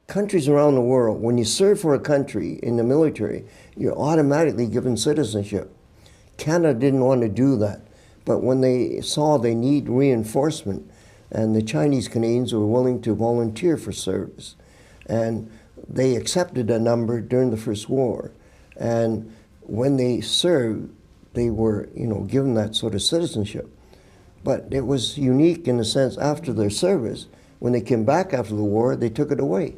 countries around the world, when you serve for a country in the military, you're automatically given citizenship. Canada didn't want to do that, but when they saw they need reinforcement, and the Chinese Canadians were willing to volunteer for service, and they accepted a number during the First War, and when they served, they were, given that sort of citizenship. But it was unique in the sense after their service, when they came back after the war, they took it away.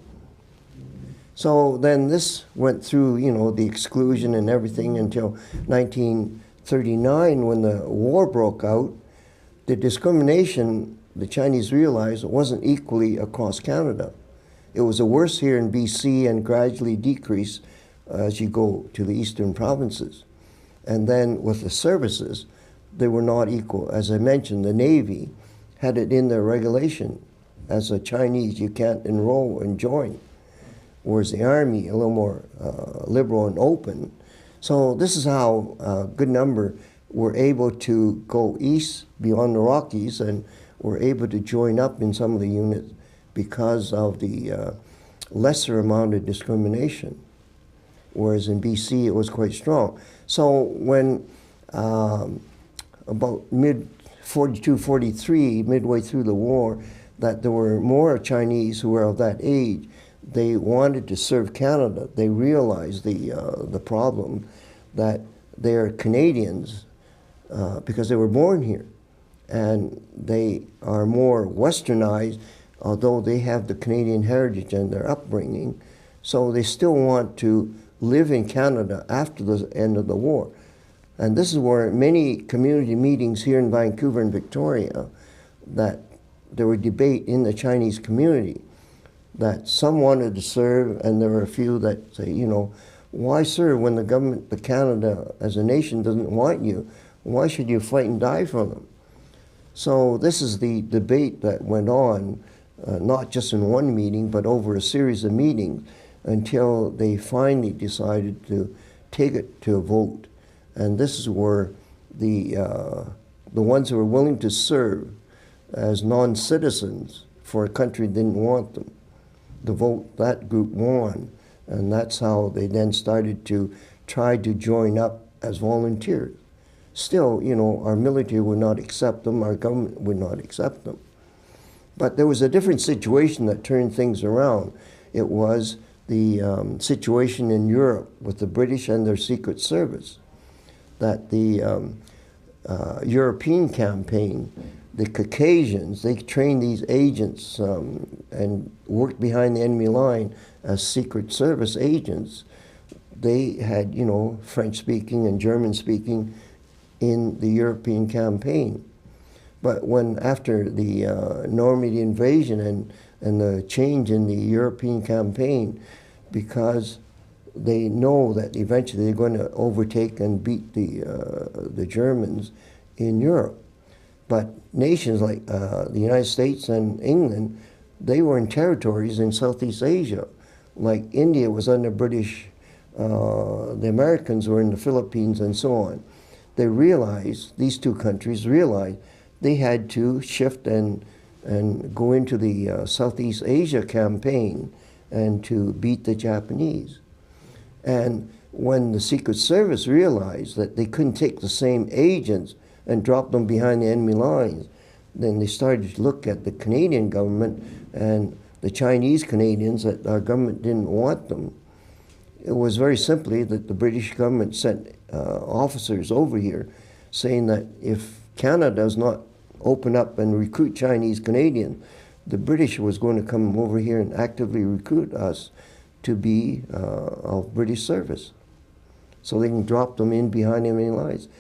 So then this went through, the exclusion and everything until 1939 when the war broke out. The discrimination, the Chinese realized, wasn't equally across Canada. It was worse here in BC and gradually decreased as you go to the eastern provinces. And then with the services, they were not equal. As I mentioned, the Navy had it in their regulation. As a Chinese, you can't enroll and join. Whereas the Army, a little more liberal and open. So this is how a good number were able to go east beyond the Rockies and were able to join up in some of the units because of the lesser amount of discrimination. Whereas in BC, it was quite strong. So when about mid-42, 43, midway through the war, that there were more Chinese who were of that age, they wanted to serve Canada. They realized the problem that they're Canadians because they were born here. And they are more westernized, although they have the Canadian heritage and their upbringing. So they still want to live in Canada after the end of the war. And this is where many community meetings here in Vancouver and Victoria, that there were debate in the Chinese community that some wanted to serve, and there were a few that say, why serve when the government, the Canada as a nation doesn't want you? Why should you fight and die for them? So this is the debate that went on, not just in one meeting, but over a series of meetings until they finally decided to take it to a vote. And this is where the ones who were willing to serve as non-citizens for a country that didn't want them, the vote, that group won. And that's how they then started to try to join up as volunteers. Still, our military would not accept them, our government would not accept them. But there was a different situation that turned things around. It was the situation in Europe with the British and their Secret Service, that the European campaign, the Caucasians, they trained these agents and worked behind the enemy line as Secret Service agents. They had, French-speaking and German-speaking in the European campaign. But when after the Normandy invasion and the change in the European campaign, because they know that eventually they're going to overtake and beat the Germans in Europe. But nations like the United States and England, they were in territories in Southeast Asia. Like India was under British, the Americans were in the Philippines and so on. They realized, these two countries realized, they had to shift and go into the Southeast Asia campaign and to beat the Japanese. And when the Secret Service realized that they couldn't take the same agents and drop them behind the enemy lines, then they started to look at the Canadian government and the Chinese Canadians, that our government didn't want them. It was very simply that the British government sent officers over here saying that if Canada does not open up and recruit Chinese Canadians, the British was going to come over here and actively recruit us to be of British service. So they can drop them in behind enemy lines.